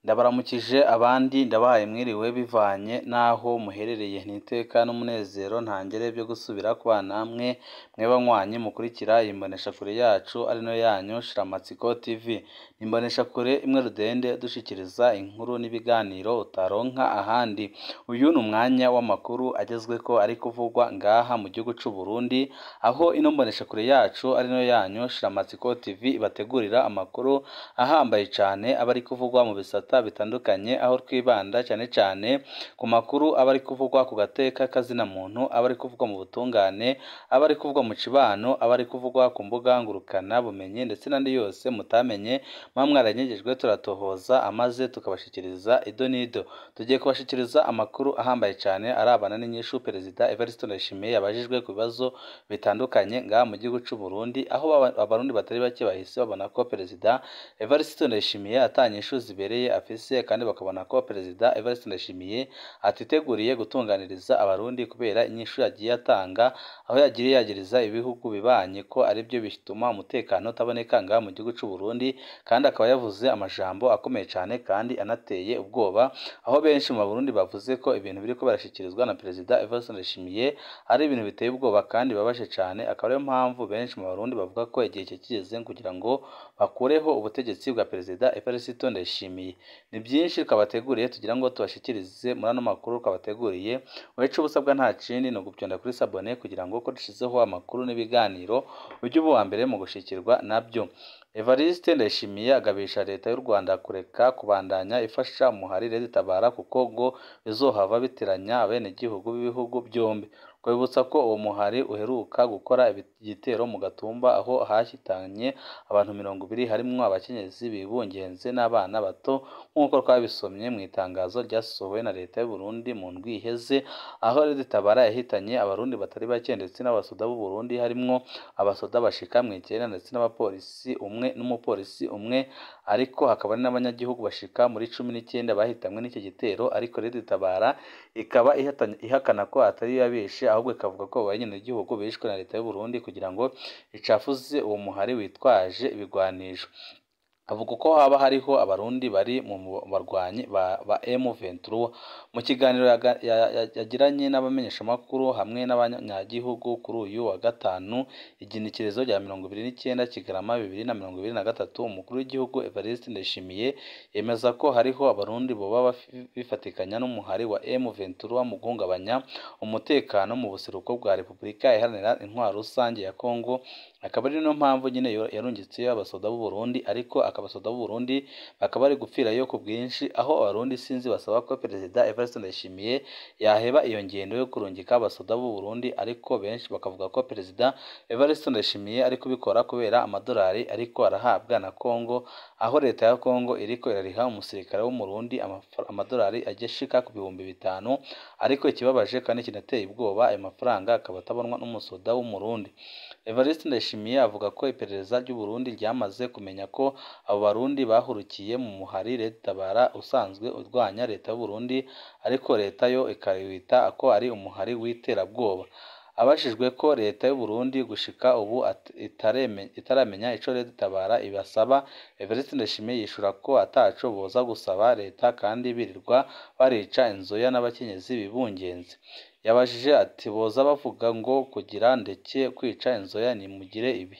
Ndabaramukije abandi ndabahaye mwiriwe bivanye naho muherereye n'iteka n'umunezero ntangere byo gusubira kubana namwe mwebanywanyi mukurikira imboneshakure yacu ari no yanyu Shiramatsiko TV. Imboneshakure imwe rudende dushikiriza inkuru n'ibiganiro utaronka ahandi. Uyu ni umwanya w'amakuru agezweko ari kuvugwa ngaha mu gihugu c'u Burundi, aho ino mboneshakure yacu ari no yanyu Shiramatsiko TV ibategurira amakuru ahambaye cane abari kuvugwa mu bisata bitandukanye, aho twibanda cyane ku makuru abari kuvugwa ku gateka kazina muntu, abari kuvugwa mu butungane, abari kuvugwa mu cibano, abari kuvugwa ku mbuga ngurukana bumenyi ndetse n'andi yose mutamenye mwamwaranyegejwe turatohoza amaze tukabashikiriza ido nido. Tugiye kubashikiriza amakuru ahambaye cyane arabana n'inyishu Perezida Evariste Ndayishimiye yabajijwe ku bibazo bitandukanye ngaha mu gihugu c'u Burundi, aho abarundi batari bake bahise babona ko Perezida Evariste Ndayishimiye atanyishu zibereye afise, kandi bakabona ko Perezida Evariste Ndayishimiye atiteguriye gutunganiriza abarundi kubera inyishu yagiye atanga, aho yagiye yagiriza ibihugu bibanye ko ari byo bituma umutekano utaboneka ngaha mu gihugu c'u Burundi, kandi akaba yavuze amajambo akomeye cyane kandi anateye ubwoba, aho benshi mu Barundi bavuze ko ibintu biriko barashikirizwa na Perezida Evariste Ndayishimiye ari ibintu biteye ubwoba kandi babaje cyane. Akaba ariyo mpamvu benshi mu Barundi bavuga ko igihe kigeze kugira ngo bakureho ubutegetsi bwa Perezida Evariste Ndayishimiye. Ni byinshi twabateguriye tugira ngo tubashikirize muri ano makuru twabateguriye. Wecu ubusabwa nta kindi no gupyonda kuri sabone kugira ngo ko dushizeho amakuru n'ibiganiro ujye uba mbere mu gushikirwa nabyo. Evariste Ndayishimiye agabisha leta y'u Rwanda kureka kubandanya ifasha umuharire zitabara kuko ngo bizohava biteranya abene gihugu b'ibihugu byombi. Kwibutsa ko uwo muhari uheruka gukora igitero mu Gatumba, aho hahitanye abantu 20 harimwo abakenyezi bibungenze n'abana bato, nk'uko twabisomye mu itangazo ryasohowe na leta y'u Burundi mu ndwi iheze, aho zitabara yahitanye abarundi batari bake ndetse n'abasoda b'u Burundi harimwo abasoda bashika mu 9 ndetse n'abapolisi umwe n'umupolisi umwe, ariko hakaba n'abanyagihugu bashika muri 19 bahitamwe n'iki gitero. Ariko zitabara ikaba ihakana ko atari yabeshe, ahubwo ikavuga ko abanyagihugu bishwe na leta y'u Burundi kugira ngo icafuze uwo muhari witwaje ibigwanisho. Avuga ko haba hariho abarundi bari mu barwanyi ba M23. Mu kiganiro yagiranye n'abamenyeshamakuru hamwe n'abanyagihugu kuri uyu wa gatanu igenekerezo rya 29 Kigarama 2023, umukuru w'igihugu Evariste Ndayishimiye yemeza ko hariho abarundi boba bifatikanya n'umuhari wa M23 mu guhungabanya umutekano mu buseruko bwa Repubulika Iharanira Intwaro Rusange ya Kongo. Akaba ari no mpamvu nyine yarungitse abasoda b'u Burundi, ariko akabasoda b'u Burundi bakaba ari gupfirayo ku bwinshi, aho abarundi sinzi basaba ko Perezida Evariste Ndayishimiye yaheba iyo ngendo yo kurungika abasoda b'u Burundi, ariko benshi bakavuga ko Perezida Evariste Ndayishimiye ari kubikora kubera amadolari ariko arahabwa na Kongo, aho leta ya Kongo iriko irariha umusirikare w'umurundi amadolari ageshika ku 5,000, ariko ikibabaje kandi kinateye ubwoba ayo mafaranga akaba atabonwa n'umusoda w'umurundi. Evariste Ndayishimiye avuga ko iperereza ry'u Burundi ryamaze kumenya ko abo barundi bahurukiye mu muhari tabara usanzwe urwanya leta y'u Burundi, ariko leta yo ikawita ko ari umuhari w'iterabwoba. Abashijwe ko leta y'u Burundi gushika ubu itaramenya ico tabara ibasaba, Evariste Ndayishimiye yishura ko ataco boza gusaba leta kandi birirwa barica inzoya n'abakenyezi bibungenze. Yabajije ati boza bavuga ngo kugira ndeke kwica inzoya ni mugire ibi.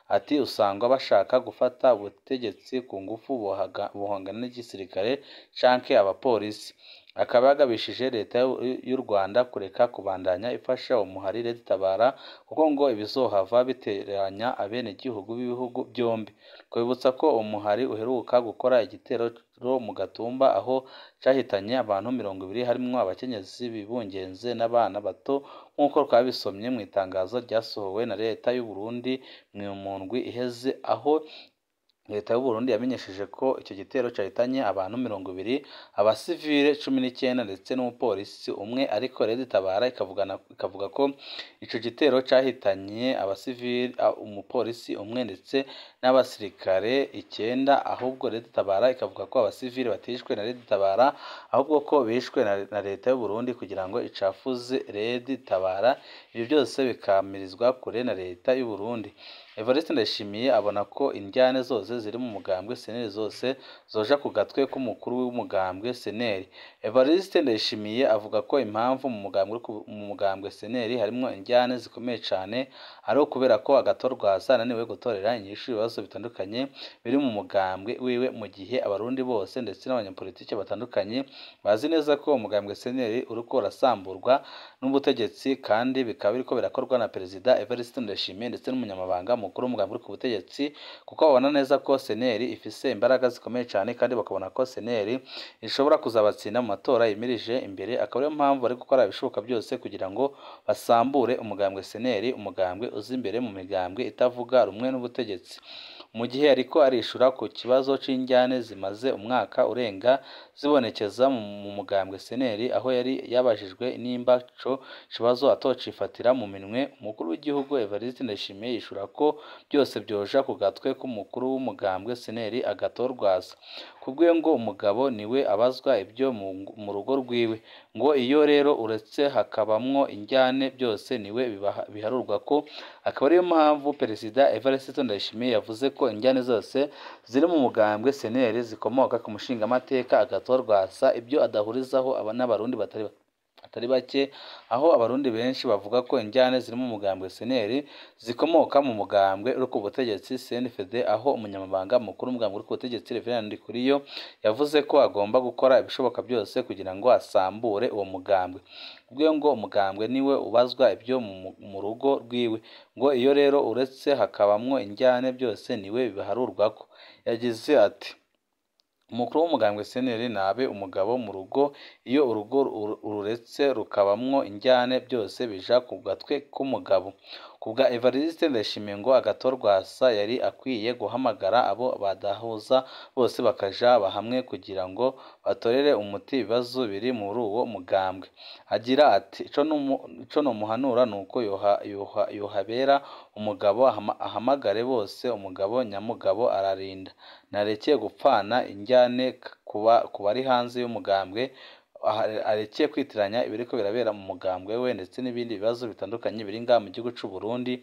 Ati usanga bashaka gufata ubutegetsi ku ngufu buhangana n'igisirikare canke abapolisi. Akaba yagabishije leta y'u Rwanda kureka kubandanya ifasha umuharire zitabara kuko ngo ibizohava biteranya abene gihugu b'ibihugu byombi. Kwibutsa ko umuhari uheruka gukora igitero mu Gatumba, aho cyahitanye abantu 20 harimwo abakenyezi bibungenze n'abana bato, nk'uko twabisomye mu itangazo ryasohowe na leta y'u Burundi mu ndwi iheze, aho leta y'u Burundi yamenyesheje ko icyo gitero cyahitanye abantu 20, abasivile 19 ndetse n'umupolisi umwe, ariko zitabara ikavuga ko ico gitero cyahitanye abasivile umupolisi umwe ndetse n'abasirikare 9, ahubwo zitabara ikavuga ko abasivile batishwe na zitabara, ahubwo ko bishwe na leta y'u Burundi kugira ngo icafuze zitabara. Ibyo byose bikamirizwa kure na leta y'u Burundi. Evariste Ndayishimiye abona ko indyane zose ziri mu mugambwe seneri zose zoja ku gatwe k'umukuru w'umugambwe seneri. Evariste Ndayishimiye avuga ko impamvu mu mugambwe seneri harimo indyane zikomeye cyane ari ukubera ko Rwasa ananiwe gutorera inyishu ibibazo bitandukanye biri mu mugambwe wiwe, mu gihe abarundi bose ndetse n'abanyapolitike batandukanye bazi neza ko umugambwe seneri uriko urasamburwa n'ubutegetsi, kandi bikaba biriko birakorwa na Perezida Evariste Ndayishimiye ndetse n'umunyamabanga mukuru w'umugambwe uri ku butegetsi, kuko babona neza ko seneri ifise imbaraga zikomeye cyane kandi bakabona ko seneri ishobora kuzabatsinda mu matora yimirije imbere. Akaba ariyo mpamvu bari gukora ibishoboka byose kugira ngo basambure umugambwe seneri, umugambwe uzi imbere mu migambwe itavuga rumwe n'ubutegetsi. Mu gihe ariko arishura ku kibazo c'indyane zimaze umwaka urenga zibonekeza mu mugambwe seneri, aho yari yabajijwe nimba ico kibazo atocifatira mu minwe, umukuru w'igihugu Evariste Ndayishimiye yishura ko byose byoja ku gatwe k'umukuru w'umugambwe seneri Rwasa. Kubwiwe ngo umugabo niwe abazwa ibyo mu rugo rwiwe, ngo iyo rero uretse hakabamwo indyane byose niwe biharurwa ko. Akaba ariyo mpamvu Perezida Evariste Ndayishimiye yavuze ko indyane zose ziri mu mugambwe seneri zikomoka ku mushingamateka Rwasa, ibyo adahurizaho n'abarundi batari bake, aho abarundi benshi bavuga ko indyane ziri mu mugambwe seneri zikomoka mu mugambwe uri ku butegetsi CNFD, aho umunyamabanga mukuru w'umugambwe uri ku butegetsi Reverend Ndikuriyo yavuze ko agomba gukora ibishoboka byose kugira ngo asambure uwo mugambwe. Kubwiwe ngo umugambwe niwe ubazwa ibyo mu rugo rwiwe, ngo iyo rero uretse hakabamwo indyane byose niwe biharurwako. Yagize ati umukuru w'umugambwe seneri nabe umugabo mu rugo, iyo urugo ururetse rukabamwo indyane byose bija ku gatwe k'umugabo. Kubwa Evariste Ndayishimiye ngo Rwasa yari akwiye guhamagara abo badahuza bose bakaja hamwe kugira ngo batorere umuti ibibazo biri muri uwo mugambwe. Agira ati ico nomuhanura nuko yohabera umugabo ahamagare bose, umugabo nyamugabo ararinda, narekeye gupfana indyane ku bari hanze y'umugambwe, arekeye kwitiranya ibiriko birabera mu mugambwe we ndetse n'ibindi bibazo bitandukanye biri ngaha mu gihugu c'u Burundi,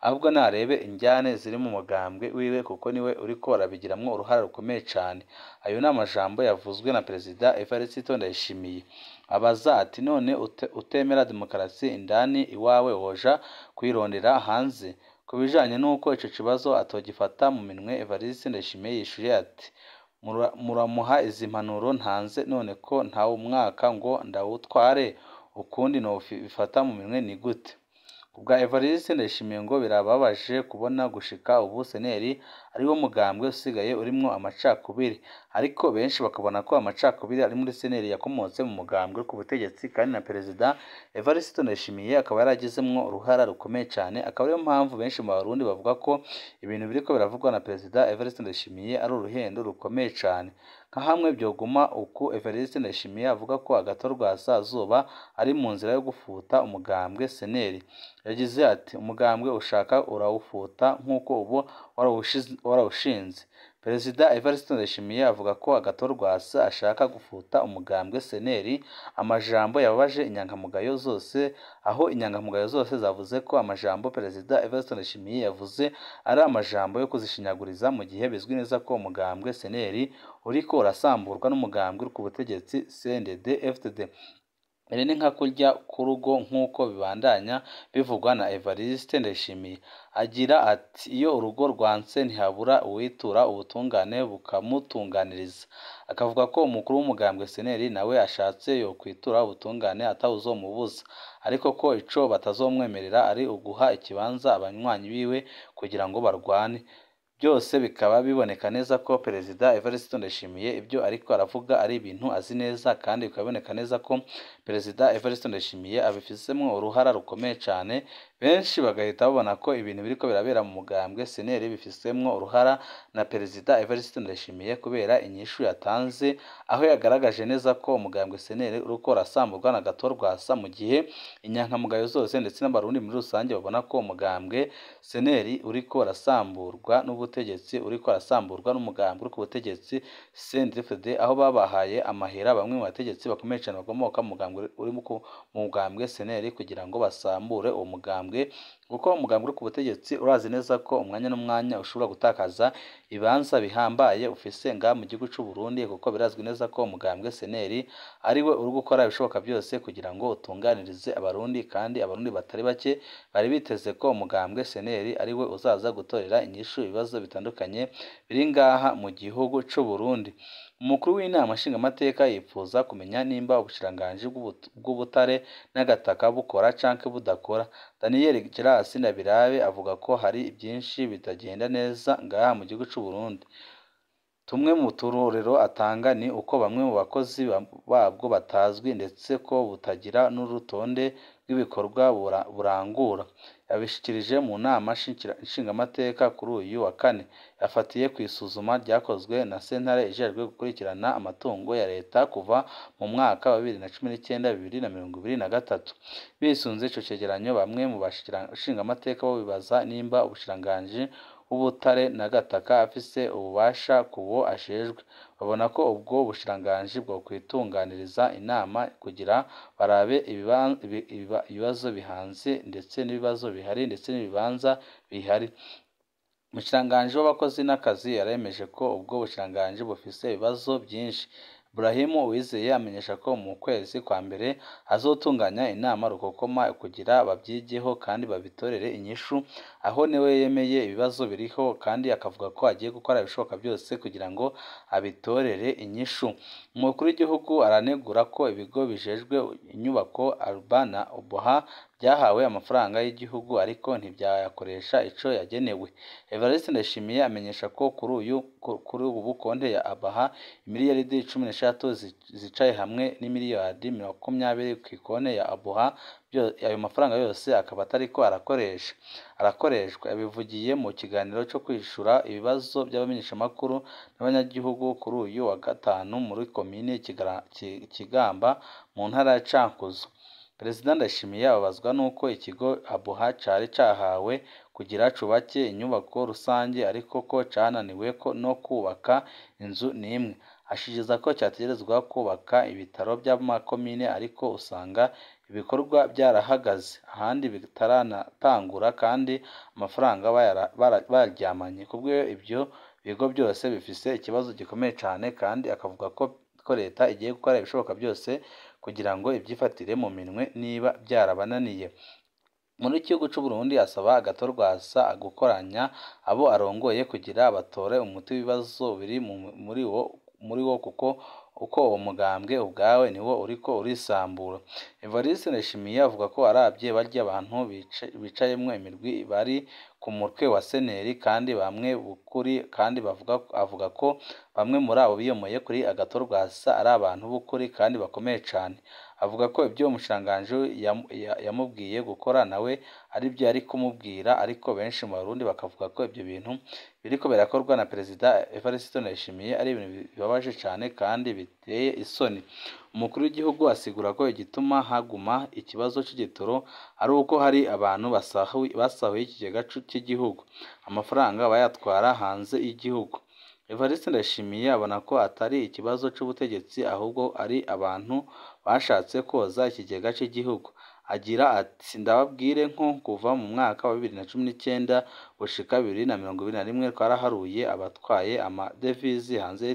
ahubwo narebe indyane ziri mu mugambwe wiwe kuko niwe uriko arabigiramwo uruhara rukomeye cyane. Ayo ni amajambo yavuzwe na Perezida Evariste Ndayishimiye. Abaza ati none utemera demokarasi indani iwawe woja kwirondera hanze? Ku bijanye n'uko ico kibazo atogifata mu minwe, Evariste Ndayishimiye yishuye ati muramuha izi mpanuro ntanze, none ko ntawe umwaka ngo ndawutware ukundi no bifata mu minwe ni gute? Kubwa Evariste Ndayishimiye ngo birababaje kubona gushika ubu seneri ariwo mugambwe usigaye urimwo amacakubiri, ariko benshi bakabona ko amacakubiri ari muri seneri yakomotse mu mugambwe ku butegetsi, kandi na Perezida Evariste Ndayishimiye akaba yaragizemwo uruhara rukomeye cyane. Akaba ariyo mpamvu benshi mu Barundi bavuga ko ibintu biriko biravugwa na Perezida Evariste Ndayishimiye ari uruhendo rukomeye cyane. Nka hamwe byoguma uku Evariste Ndayishimiye avuga ko Rwasa azoba ari mu nzira yo gufuta umugambwe seneri. Yagize ati umugambwe ushaka urawufuta nk'uko ubu warawushinze. Perezida Evariste Ndayishimiye avuga ko Rwasa ashaka gufuta umugambwe seneri, amajambo yababaje inyangamugayo zose, aho inyangamugayo zose zavuze ko amajambo Perezida Evariste Ndayishimiye yavuze ari amajambo yo kuzishinyaguriza, mu gihe bizwi neza ko umugambwe seneri uriko urasamburwa n'umugambwe uri ku butegetsi CNDD FDD. Iri ni nka kurya k'urugo nk'uko bibandanya bivugwa na Evariste Ndayishimiye. Agira ati iyo urugo rwanse ntihabura uwitura ubutungane bukamutunganiriza. Akavuga ko umukuru w'umugambwe seneri nawe ashatse yo kwitura ubutungane atawuzomubuza, ariko ko ico batazomwemerera ari uguha ikibanza abanywanyi biwe kugira ngo barwane. Byose bikaba biboneka neza ko Perezida Evariste Ndayishimiye ibyo ariko aravuga ari ibintu azi neza, kandi bikaboneka neza ko Perezida Evariste Ndayishimiye abifisemo uruhara rukomeye cyane. Benshi bagahita babona ko ibintu biriko birabera mu mugambwe seneri bifisemo uruhara na Perezida Evariste Ndayishimiye kubera inyishu yatanze, aho yagaragaje neza ko umugambwe seneri uriko urasamburwa na Rwasa, mu gihe inyankamugayo zose ndetse n'abarundi muri rusange babona ko umugambwe seneri uriko urasamburwa n'ubutegetsi, uriko arasamburwa n'umugambwe uri ku butegetsi CNDD-FDD, aho babahaye amahera bamwe mu bategetsi bakomeye cyane bakomoka mu mugambwe uri mu mugambwe seneri kugira ngo basambure uwo mugambwe kuko umugambwe uri ku butegetsi urazi neza ko umwanya n'umwanya ushobora gutakaza ibibanza bihambaye ufise ngaha mu gihugu c'u Burundi, kuko birazwi neza ko umugambwe seneri ariwe uri gukora ibishoboka byose kugira ngo utunganirize abarundi, kandi abarundi batari bake bari biteze ko umugambwe seneri ariwe uzaza gutorera inyishu ibibazo bitandukanye biri ngaha mu gihugu c'u Burundi. Umukuru w'inama nshingamateka yipfuza kumenya nimba ubushikiranganji bw'ubutare n'agataka bukora canke budakora. Daniel Gerasi Ndabirabe avuga ko hari byinshi bitagenda neza ngaha mu gihugu c'u Burundi. Tumwe mu turorero atanga ni uko bamwe mu bakozi babwo batazwi ndetse ko butagira n'urutonde rw'ibikorwa burangura. Yabishikirije mu nama nshingamateka kuri uyu wa kane. Yafatiye ku isuzuma ryakozwe na sentare ijejwe gukurikirana amatungo ya leta kuva mu mwaka wa 2019-2023. Bisunze ico cegeranyo, bamwe mu bashingamateka bo bibaza nimba ubushikiranganji w'ubutare n'agataka afise ububasha kubo ashejwe. Babona ko ubwo bushikiranganji bwo kwitunganiriza inama kugira barabe ibibazo bihanze ndetse n'ibibazo bihari ndetse n'ibibanza bihari. Umushikiranganji w'abakozi n'akazi yaremeje ko ubwo bushikiranganji bufise ibibazo byinshi. Ibrahim Uwizeye amenyesha ko mu kwezi kwa mbere azotunganya inama rukokoma kugira babyigeho kandi babitorere inyishu, aho niwe yemeye ibibazo biriho kandi akavuga ko agiye gukora ibishoboka byose kugira ngo abitorere inyishu. Umukuru w'igihugu aranegura ko ibigo bijejwe inyubako Alba na Oboha byahawe amafaranga y'igihugu ariko ntibyayakoresha ico yagenewe. Evariste Ndayishimiye amenyesha ko kuri ubu konte ya Abaha imiliyaridi 13 zicaye hamwe n'imiliyardi 20 ku konte ya Abuha. Ayo mafaranga yose akaba atariko arakoreshwa. Yabivugiye mu kiganiro cyo kwishura ibibazo by'abamenyeshamakuru n'abanyagihugu kuri uyu wa gatanu muri komine Kigamba mu ntara ya Cankuzo. Perezida Ndayishimiye ababazwa n'uko ikigo Abuha cari cahawe kugira cubake inyubako rusange ariko ko cananiwe no kubaka inzu n'imwe. Ashikiriza ko cyategerezwa kubaka ibitaro by'amakomine ariko usanga ibikorwa byarahagaze, ahandi bitaranatangura kandi amafaranga baryamanye. Kubwo ibyo bigo byose bifise ikibazo gikomeye cyane, kandi akavuga ko leta igiye gukora ibishoboka byose kugira ngo ibyifatire mu minwe niba byarabananiye. Muri gihugu c'u Burundi asaba agato Rwasa gukoranya abo arongoye kugira batore umuti w'ibibazo biri muri wo kuko uko uwo mugambwe ubwawe niwo uriko urisambura. Evariste Ndayishimiye avuga ko arabye barya abantu bicayemwo imirwi bari ku mutwe wa seneri kandi bamwe bukuri, kandi avuga ko bamwe muri abo biyomoye kuri agato Rwasa ari abantu b'ukuri kandi bakomeye cyane. Avuga ko ibyo umushikiranganji yamubwiye gukora nawe ari byo ari kumubwira, ariko benshi mu Barundi bakavuga ko ibyo bintu biriko birakorwa na Perezida Evariste Ndayishimiye ari ibintu bibabaje cyane kandi biteye isoni. Umukuru w'igihugu asigura ko igituma haguma ikibazo c'igitoro ari uko hari abantu basahuye ikigega cy'igihugu, amafaranga bayatwara hanze y'igihugu. Evariste Ndayishimiye abona ko atari ikibazo c'ubutegetsi ahubwo ari abantu bashatse koza ikigega cy'igihugu. Agira ati ndababwire nko kuva mu mwaka wa 2019 gushika 2021 twaraharuye abatwaye amadevize hanze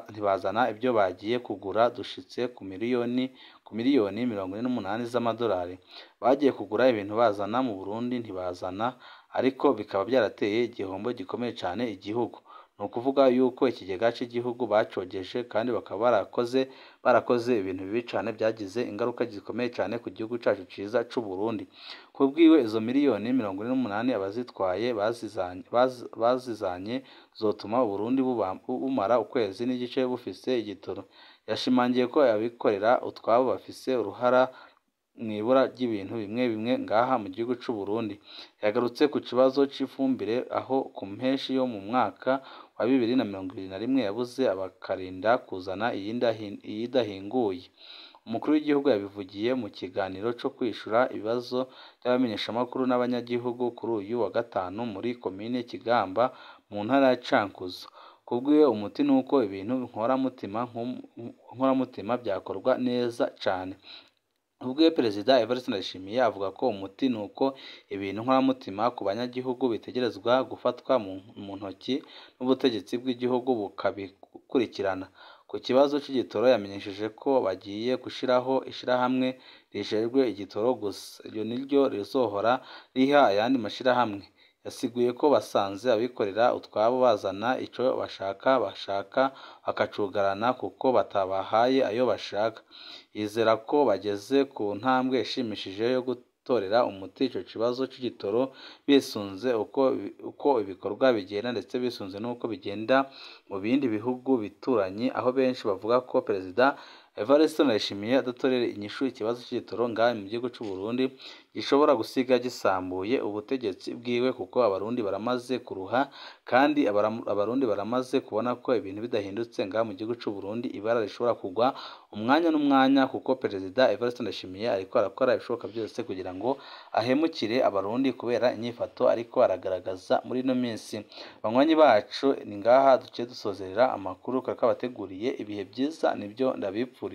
ntibazana ibyo bagiye kugura, dushitse ku miliyoni 48 z'amadolari. Bagiye kugura ibintu bazana mu Burundi ntibazana, ariko bikaba byarateye igihombo gikomeye cyane igihugu. Ni ukuvuga yuko ikigega cy'igihugu bacogeje kandi bakaba barakoze ibintu bibi cyane byagize ingaruka zikomeye cyane ku gihugu cyacu cyiza cy'u Burundi. Kubwiwe izo miliyoni 48 abazitwaye bazizanye zotuma Burundi bumara ukwezi n'igice bufise igitoro. Yashimangiye ko abikorera utwabo bafise uruhara mu ibura ry'ibintu bimwe bimwe ngaha mu gihugu cy'u Burundi. Yagarutse ku kibazo cy'ifumbire aho ku mpeshi yo mu mwaka wa 2021 yabuze abakarinda kuzana iyidahinguye. Umukuru w'igihugu yabivugiye mu kiganiro cyo kwishura ibibazo by'abamenyeshamakuru n'abanyagihugu kuri uyu wa gatanu muri komine Kigamba mu ntara ya Cankuzo. Kubwiwe umuti nuko ibintu nkoramutima byakorwa neza cyane. ubwo Perezida Evariste Ndayishimiye avuga ko umuti ni uko ibintu nkoramutima ku banyagihugu bitegerezwa gufatwa mu ntoki n'ubutegetsi bw'igihugu bukabikurikirana. Ku kibazo cy'igitoro yamenyesheje ko bagiye gushyiraho ishyirahamwe rijejwe igitoro gusa, iryo niryo rizohora riha ayandi mashyirahamwe. Yasiguye ko basanze abikorera utwabo bazana icyo bashaka bakacugarana kuko batabahaye ayo bashaka. Yizera ko bageze ku ntambwe ishimishije yo gutorera umuti icyo kibazo cy'igitoro bisunze uko ibikorwa bigenda ndetse bisunze n'uko bigenda mu bindi bihugu bituranyi, aho benshi bavuga ko Perezida Evariste Ndayishimiye adatorera inyishu ikibazo cy'igitoro ngaha mu gihugu cy'u Burundi gishobora gusiga gisambuye ubutegetsi bwiwe, kuko abarundi baramaze kuruha kandi abarundi baramaze kubona ko ibintu bidahindutse ngaha mu gihugu cy'u Burundi ibara rishobora kugwa umwanya n'umwanya, kuko Perezida Evariste Ndayishimiye ariko arakora ibishoboka byose kugira ngo ahemukire abarundi kubera inyifato ariko aragaragaza muri ino minsi. Banywanyi bacu, ni ngaha duciye dusozerera amakuru twari twabateguriye. Ibihe byiza nibyo ndabipfurije.